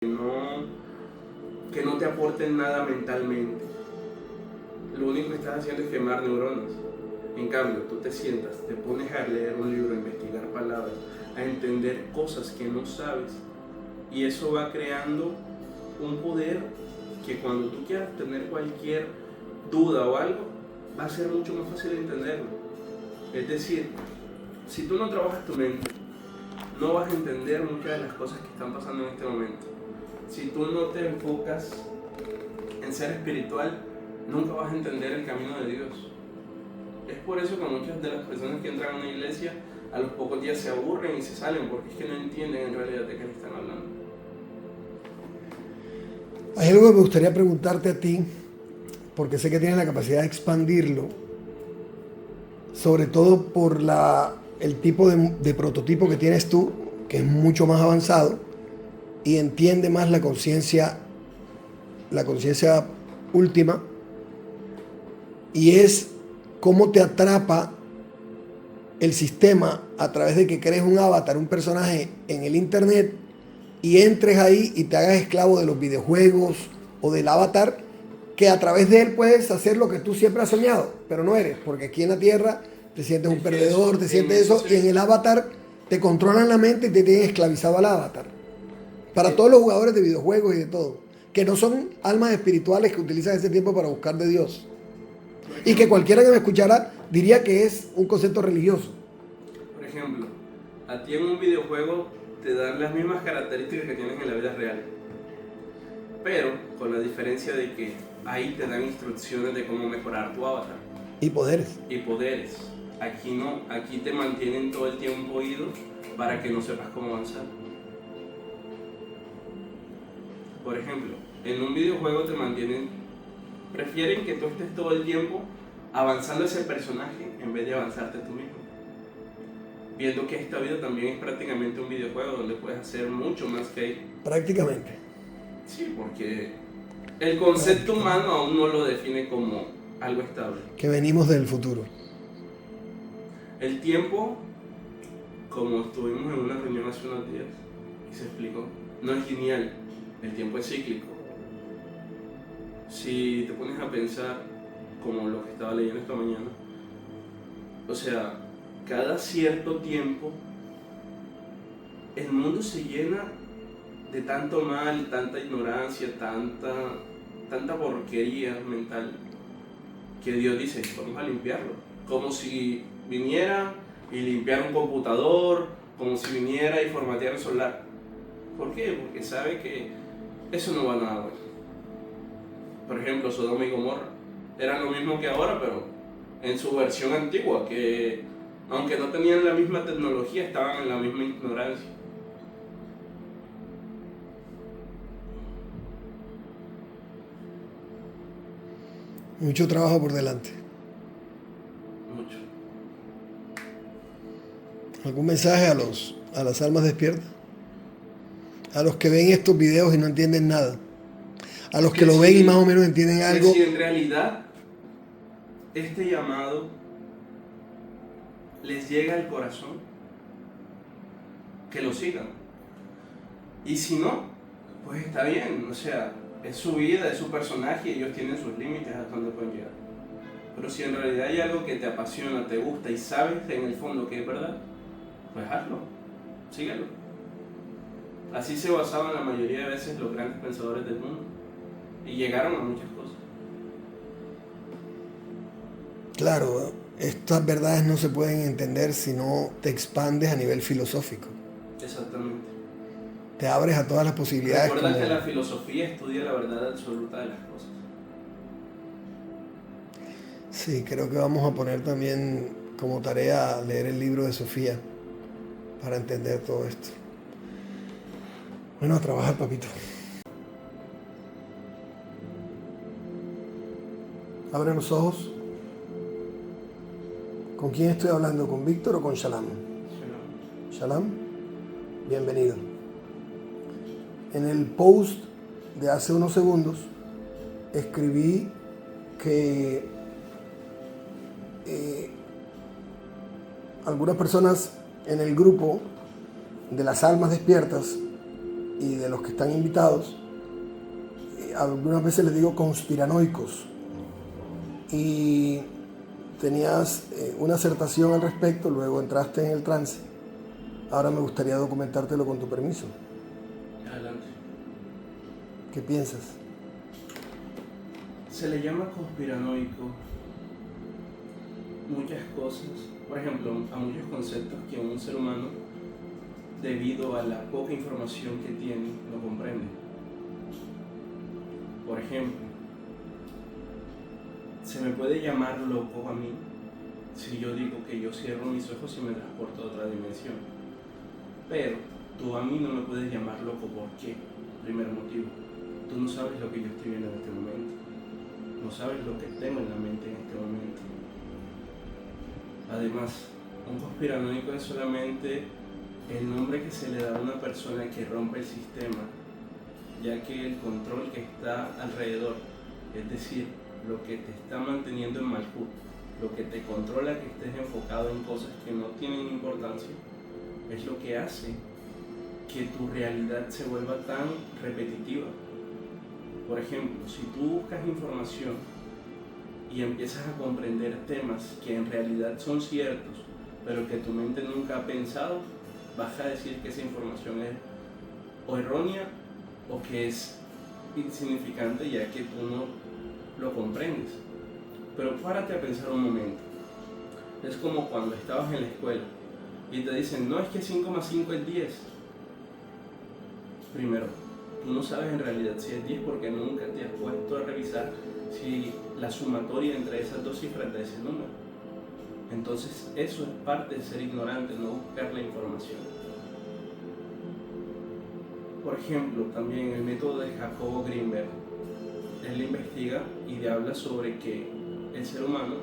que no te aporten nada mentalmente. Lo único que estás haciendo es quemar neuronas. En cambio, tú te sientas, te pones a leer un libro, a investigar palabras, a entender cosas que no sabes, y eso va creando un poder que cuando tú quieras tener cualquier duda o algo, va a ser mucho más fácil entenderlo. Es decir, si tú no trabajas tu mente, no vas a entender muchas de las cosas que están pasando en este momento. Si tú no te enfocas en ser espiritual, nunca vas a entender el camino de Dios. Es por eso que muchas de las personas que entran a una iglesia a los pocos días se aburren y se salen, porque es que no entienden en realidad de qué le están hablando. Hay algo que me gustaría preguntarte a ti, porque sé que tienes la capacidad de expandirlo, sobre todo por el tipo de prototipo que tienes tú, que es mucho más avanzado y entiende más la conciencia última, y es cómo te atrapa el sistema a través de que crees un avatar, un personaje en el internet, y entres ahí y te hagas esclavo de los videojuegos o del avatar, que a través de él puedes hacer lo que tú siempre has soñado, pero no eres, porque aquí en la Tierra te sientes un perdedor, te sientes eso, y en el avatar te controlan la mente y te tienen esclavizado al avatar. Para todos los jugadores de videojuegos y de todo, que no son almas espirituales que utilizan ese tiempo para buscar de Dios. Y que cualquiera que me escuchara diría que es un concepto religioso. Por ejemplo, a ti en un videojuego te dan las mismas características que tienes en la vida real, pero con la diferencia de que ahí te dan instrucciones de cómo mejorar tu avatar. Y poderes. Y poderes. Aquí no, aquí te mantienen todo el tiempo oído para que no sepas cómo avanzar. Por ejemplo, en un videojuego prefieren que tú estés todo el tiempo avanzando ese personaje en vez de avanzarte tú mismo. Viendo que esta vida también es prácticamente un videojuego donde puedes hacer mucho más que ahí. Prácticamente. Sí, porque el concepto humano aún no lo define como algo estable. Que venimos del futuro. El tiempo, como estuvimos en una reunión hace unos días y se explicó, no es lineal, el tiempo es cíclico. Si te pones a pensar, como lo que estaba leyendo esta mañana, o sea, cada cierto tiempo el mundo se llena de tanto mal, tanta ignorancia, tanta porquería mental, que Dios dice, vamos a limpiarlo. Como si viniera y limpiara un computador, como si viniera y formateara el celular. ¿Por qué? Porque sabe que eso no va a nada bueno. Por ejemplo, Sodoma y Gomorra eran lo mismo que ahora, pero en su versión antigua, que aunque no tenían la misma tecnología, estaban en la misma ignorancia. Mucho trabajo por delante. Mucho. ¿Algún mensaje a las almas despiertas? A los que ven estos videos y no entienden nada. A los que lo ven y más o menos entienden algo. Si en realidad este llamado les llega al corazón, que lo sigan. Y si no, pues está bien, o sea, es su vida, es su personaje y ellos tienen sus límites hasta donde pueden llegar. Pero si en realidad hay algo que te apasiona, te gusta y sabes en el fondo que es verdad, pues hazlo, síguelo. Así se basaban la mayoría de veces los grandes pensadores del mundo y llegaron a muchas cosas. Claro, estas verdades no se pueden entender si no te expandes a nivel filosófico. Exactamente. Te abres a todas las posibilidades. Recuerda que la filosofía estudia la verdad absoluta de las cosas. Sí, creo que vamos a poner también como tarea leer el libro de Sofía para entender todo esto. Bueno, a trabajar, papito. Abre los ojos. ¿Con quién estoy hablando? ¿Con Víctor o con Shalam? Shalam, bienvenido. En el post de hace unos segundos escribí que algunas personas en el grupo de las almas despiertas y de los que están invitados, algunas veces les digo conspiranoicos, y tenías una acertación al respecto, luego entraste en el trance. Ahora me gustaría documentártelo con tu permiso. Adelante. ¿Qué piensas? Se le llama conspiranoico muchas cosas, por ejemplo, a muchos conceptos que un ser humano, debido a la poca información que tiene, no comprende. Por ejemplo, se me puede llamar loco a mí si yo digo que yo cierro mis ojos y me transporto a otra dimensión. Pero tú a mí no me puedes llamar loco. ¿Por qué? Primer motivo, tú no sabes lo que yo estoy viendo en este momento. No sabes lo que tengo en la mente en este momento. Además, un conspiranoico es solamente el nombre que se le da a una persona que rompe el sistema, ya que el control que está alrededor, es decir, lo que te está manteniendo en Malkut, lo que te controla que estés enfocado en cosas que no tienen importancia, es lo que hace que tu realidad se vuelva tan repetitiva. Por ejemplo, si tú buscas información y empiezas a comprender temas que en realidad son ciertos, pero que tu mente nunca ha pensado, vas a decir que esa información es o errónea o que es insignificante, ya que tú no lo comprendes. Pero párate a pensar un momento. Es como cuando estabas en la escuela y te dicen, no, es que 5 más 5 es 10. Primero, tú no sabes en realidad si es 10 porque nunca te has puesto a revisar si la sumatoria entre esas dos cifras da ese número. Entonces eso es parte de ser ignorante, no buscar la información. Por ejemplo, también el método de Jacobo Greenberg. Él investiga y habla sobre que el ser humano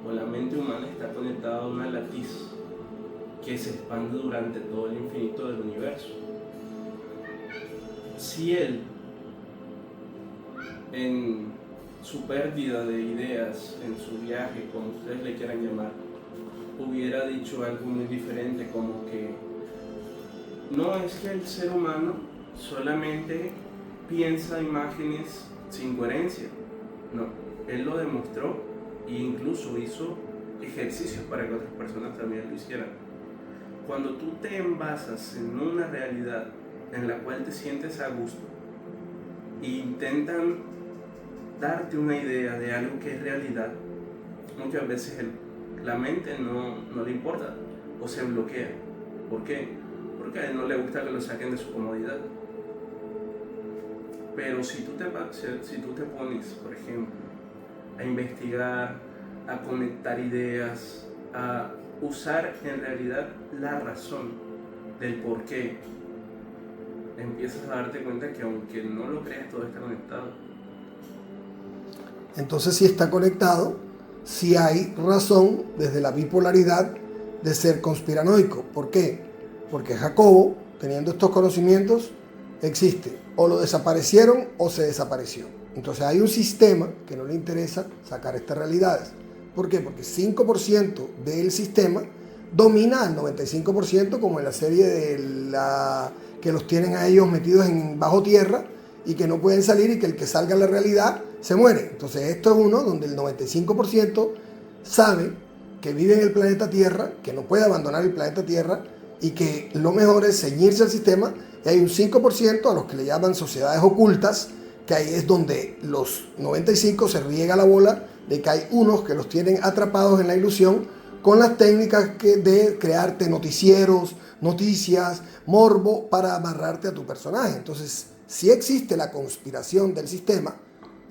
o la mente humana está conectada a una latiz que se expande durante todo el infinito del universo. Si él, en su pérdida de ideas, en su viaje, como ustedes le quieran llamar, hubiera dicho algo muy diferente, como que no es que el ser humano solamente piensa imágenes sin coherencia, no, él lo demostró e incluso hizo ejercicios para que otras personas también lo hicieran. Cuando tú te envasas en una realidad en la cual te sientes a gusto e intentan darte una idea de algo que es realidad, muchas veces la mente no le importa o se bloquea. ¿Por qué? Porque a él no le gusta que lo saquen de su comodidad. Pero si tú te pones, por ejemplo, a investigar, a conectar ideas, a usar en realidad la razón del por qué, empiezas a darte cuenta que aunque no lo creas, todo está conectado. Entonces, si está conectado, sí hay razón desde la bipolaridad de ser conspiranoico. ¿Por qué? Porque Jacobo, teniendo estos conocimientos, existe. O lo desaparecieron o se desapareció. Entonces hay un sistema que no le interesa sacar estas realidades. ¿Por qué? Porque 5% del sistema domina al 95%, como en la serie que los tienen a ellos metidos bajo tierra y que no pueden salir, y que el que salga a la realidad se muere. Entonces esto es uno donde el 95% sabe que vive en el planeta Tierra, que no puede abandonar el planeta Tierra y que lo mejor es ceñirse al sistema, y hay un 5% a los que le llaman sociedades ocultas, que ahí es donde los 95 se riega la bola de que hay unos que los tienen atrapados en la ilusión con las técnicas de crearte noticieros, noticias, morbo para amarrarte a tu personaje. Entonces, sí existe la conspiración del sistema,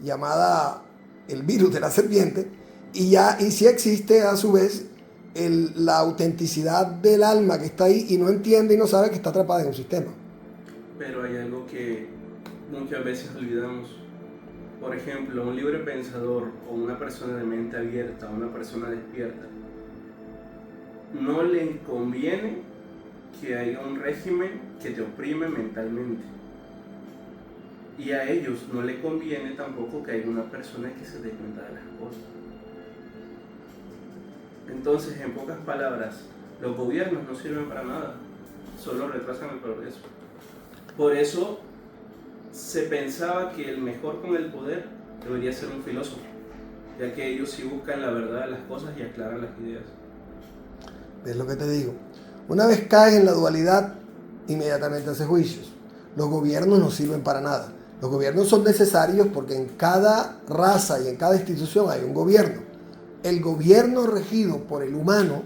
llamada el virus de la serpiente, y sí existe a su vez la autenticidad del alma que está ahí y no entiende y no sabe que está atrapada en un sistema. Pero hay algo que muchas veces olvidamos. Por ejemplo, un libre pensador o una persona de mente abierta, una persona despierta, no le conviene que haya un régimen que te oprime mentalmente. Y a ellos no le conviene tampoco que haya una persona que se dé cuenta de las cosas. Entonces, en pocas palabras, los gobiernos no sirven para nada, solo retrasan el progreso. Por eso se pensaba que el mejor con el poder debería ser un filósofo, ya que ellos sí buscan la verdad de las cosas y aclaran las ideas. ¿Ves lo que te digo? Una vez caes en la dualidad, inmediatamente haces juicios. Los gobiernos no sirven para nada. Los gobiernos son necesarios porque en cada raza y en cada institución hay un gobierno. El gobierno regido por el humano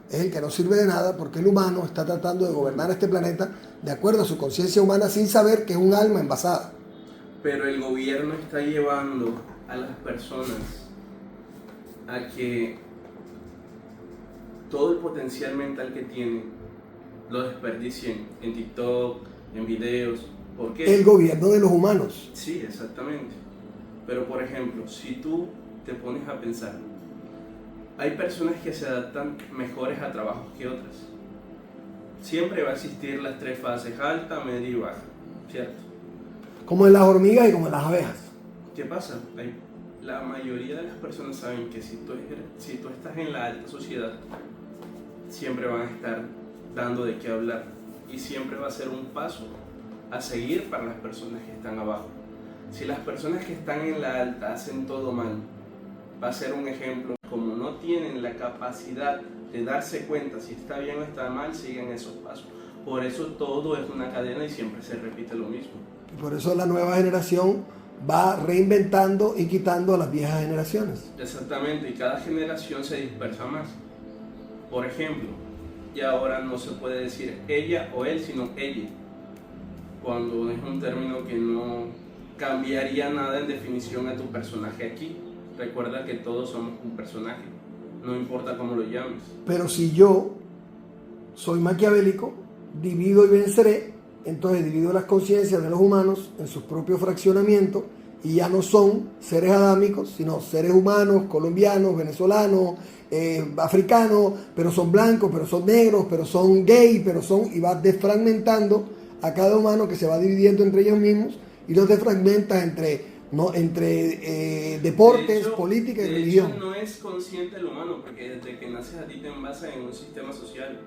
es el que no sirve de nada porque el humano está tratando de gobernar este planeta de acuerdo a su conciencia humana sin saber que es un alma envasada. Pero el gobierno está llevando a las personas a que todo el potencial mental que tienen lo desperdicien en TikTok, en videos. ¿Por qué? El gobierno de los humanos. Sí, exactamente. Pero por ejemplo, si tú te pones a pensar, hay personas que se adaptan mejores a trabajos que otras. Siempre va a existir las tres fases, alta, media y baja, ¿cierto? Como en las hormigas y como en las abejas. ¿Qué pasa? La mayoría de las personas saben que si tú estás en la alta sociedad, siempre van a estar dando de qué hablar y siempre va a ser un paso a seguir para las personas que están abajo. Si las personas que están en la alta hacen todo mal, va a ser un ejemplo. Como no tienen la capacidad de darse cuenta si está bien o está mal, siguen esos pasos. Por eso todo es una cadena y siempre se repite lo mismo. Y por eso la nueva generación va reinventando y quitando a las viejas generaciones. Exactamente, y cada generación se dispersa más. Por ejemplo, ya ahora no se puede decir ella o él, sino ella, cuando es un término que no cambiaría nada en definición a tu personaje aquí. Recuerda que todos somos un personaje, no importa cómo lo llames. Pero si yo soy maquiavélico, divido y venceré, entonces divido las conciencias de los humanos en sus propios fraccionamientos y ya no son seres adámicos, sino seres humanos, colombianos, venezolanos, africanos, pero son blancos, pero son negros, pero son gay, pero son... y vas desfragmentando a cada humano que se va dividiendo entre ellos mismos y los desfragmentas entre deportes, política y religión. De hecho, no es consciente el humano, porque desde que naces a ti te envasas en un sistema social.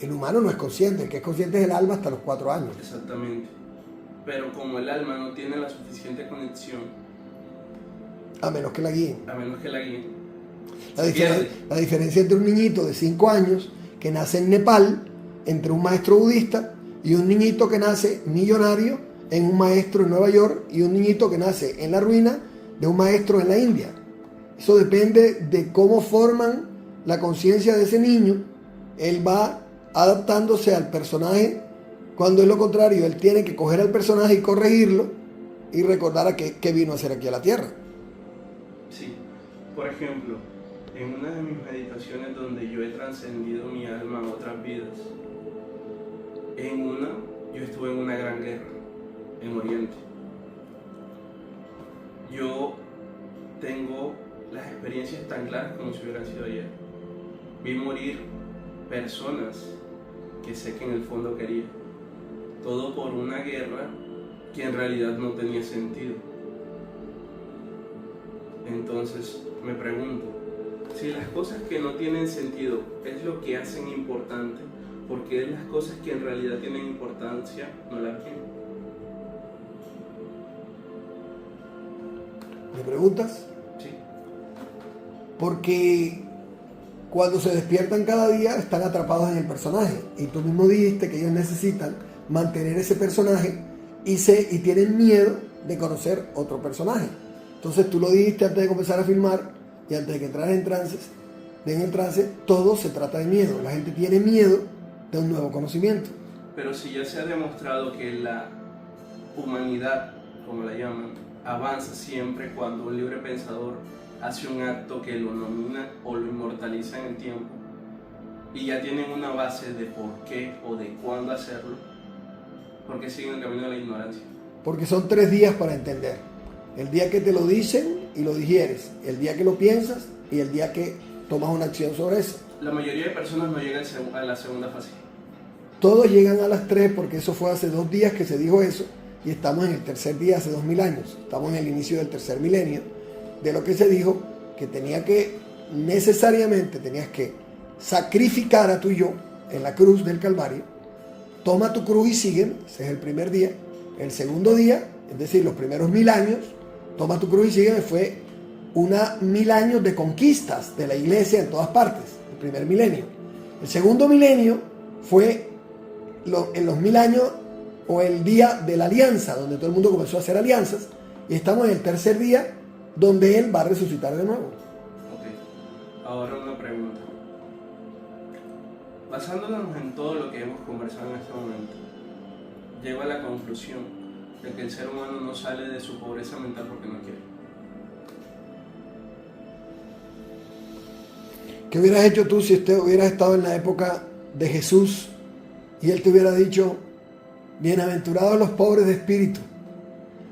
El humano no es consciente, el que es consciente es el alma hasta los 4 años. Exactamente. Pero como el alma no tiene la suficiente conexión, a menos que la guíen. A menos que la guíen. La diferencia entre un niñito de 5 años que nace en Nepal, entre un maestro budista, y un niñito que nace millonario en un maestro en Nueva York, y un niñito que nace en la ruina de un maestro en la India. Eso depende de cómo forman la conciencia de ese niño. Él va adaptándose al personaje, cuando es lo contrario, él tiene que coger al personaje y corregirlo y recordar a qué vino a hacer aquí a la tierra. Sí, por ejemplo, en una de mis meditaciones donde yo he trascendido mi alma a otras vidas, en una yo estuve en una gran guerra en Oriente. Yo tengo las experiencias tan claras como si hubieran sido ayer. Vi morir personas que sé que en el fondo quería. Todo por una guerra que en realidad no tenía sentido. Entonces me pregunto, si las cosas que no tienen sentido es lo que hacen importante, ¿por qué las cosas que en realidad tienen importancia no las tienen? ¿Me preguntas? Sí. Porque cuando se despiertan cada día están atrapados en el personaje. Y tú mismo dijiste que ellos necesitan mantener ese personaje y tienen miedo de conocer otro personaje. Entonces tú lo dijiste antes de comenzar a filmar y antes de que entraras en el trance, todo se trata de miedo. La gente tiene miedo de un nuevo conocimiento. Pero si ya se ha demostrado que la humanidad, como la llaman, avanza siempre cuando un libre pensador hace un acto que lo nomina o lo inmortaliza en el tiempo, y ya tienen una base de por qué o de cuándo hacerlo, ¿por qué siguen el camino de la ignorancia? Porque son 3 días para entender. El día que te lo dicen y lo digieres, el día que lo piensas y el día que tomas una acción sobre eso. La mayoría de personas no llegan a la segunda fase. Todos llegan a las 3 porque eso fue hace 2 días que se dijo eso y estamos en el tercer día hace 2000 años. Estamos en el inicio del tercer milenio de lo que se dijo que necesariamente tenías que sacrificar a tu yo en la cruz del Calvario. Toma tu cruz y sígueme. Ese es el primer día. El segundo día Es decir, los primeros 1000 años, toma tu cruz y sígueme, fue 1000 años de conquistas de la iglesia en todas partes, el primer milenio. El segundo milenio fue en los 1000 años o el día de la alianza, donde todo el mundo comenzó a hacer alianzas, y estamos en el tercer día, donde Él va a resucitar de nuevo. Ok, ahora una pregunta. Basándonos en todo lo que hemos conversado en este momento, llego a la conclusión de que el ser humano no sale de su pobreza mental porque no quiere. ¿Qué hubieras hecho tú si usted hubiera estado en la época de Jesús y Él te hubiera dicho: bienaventurados los pobres de espíritu,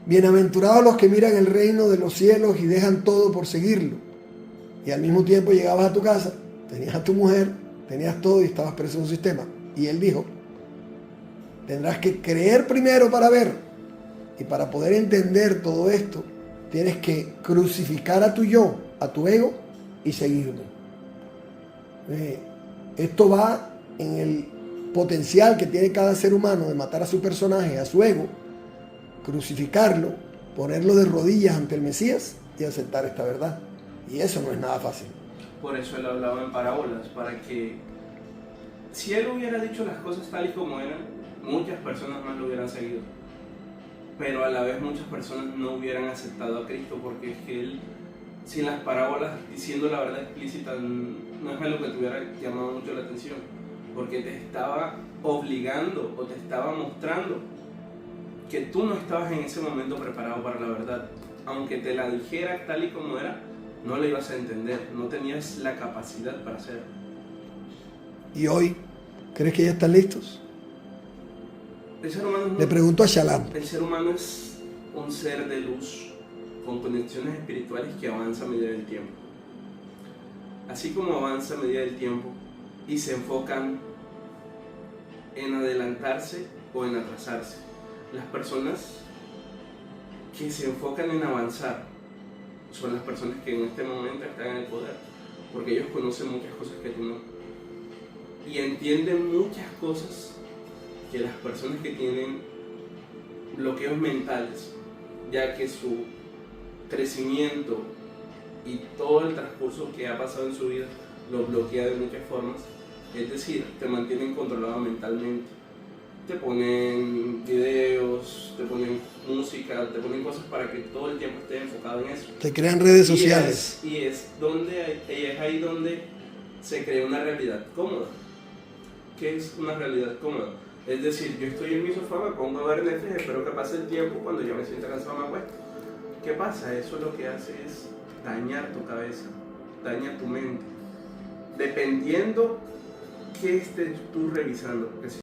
bienaventurados los que miran el reino de los cielos y dejan todo por seguirlo? Y al mismo tiempo llegabas a tu casa, tenías a tu mujer, tenías todo y estabas preso en un sistema. Y Él dijo: tendrás que creer primero para ver. Y para poder entender todo esto, tienes que crucificar a tu yo, a tu ego, y seguirme. Esto va en el potencial que tiene cada ser humano de matar a su personaje, a su ego, crucificarlo, ponerlo de rodillas ante el Mesías y aceptar esta verdad. Y eso no es nada fácil. Por eso Él hablaba en parábolas, para que si Él hubiera dicho las cosas tal y como eran, muchas personas más lo hubieran seguido. Pero a la vez muchas personas no hubieran aceptado a Cristo, porque es que Él, sin las parábolas, diciendo la verdad explícita, no es algo que te hubiera llamado mucho la atención, porque te estaba obligando o te estaba mostrando que tú no estabas en ese momento preparado para la verdad. Aunque te la dijera tal y como era, no la ibas a entender, no tenías la capacidad para hacerlo. ¿Y hoy crees que ya están listos? El ser humano Le pregunto a Shalom. El ser humano es un ser de luz con conexiones espirituales que avanza a medida del tiempo. Así como avanza a medida del tiempo y se enfocan en adelantarse o en atrasarse. Las personas que se enfocan en avanzar son las personas que en este momento están en el poder, porque ellos conocen muchas cosas que tú no, y entienden muchas cosas que las personas que tienen bloqueos mentales, ya que su crecimiento y todo el transcurso que ha pasado en su vida lo bloquea de muchas formas, es decir, te mantienen controlado mentalmente. Te ponen videos, te ponen música, te ponen cosas para que todo el tiempo estés enfocado en eso. Te crean redes sociales. Y es ahí donde se crea una realidad cómoda. ¿Qué es una realidad cómoda? Es decir, yo estoy en mi sofá, me pongo a ver Netflix, espero que pase el tiempo, cuando yo me sienta cansado me acuesto. ¿Qué pasa? Eso lo que hace es dañar tu cabeza, daña tu mente, dependiendo qué estés tú revisando. Porque si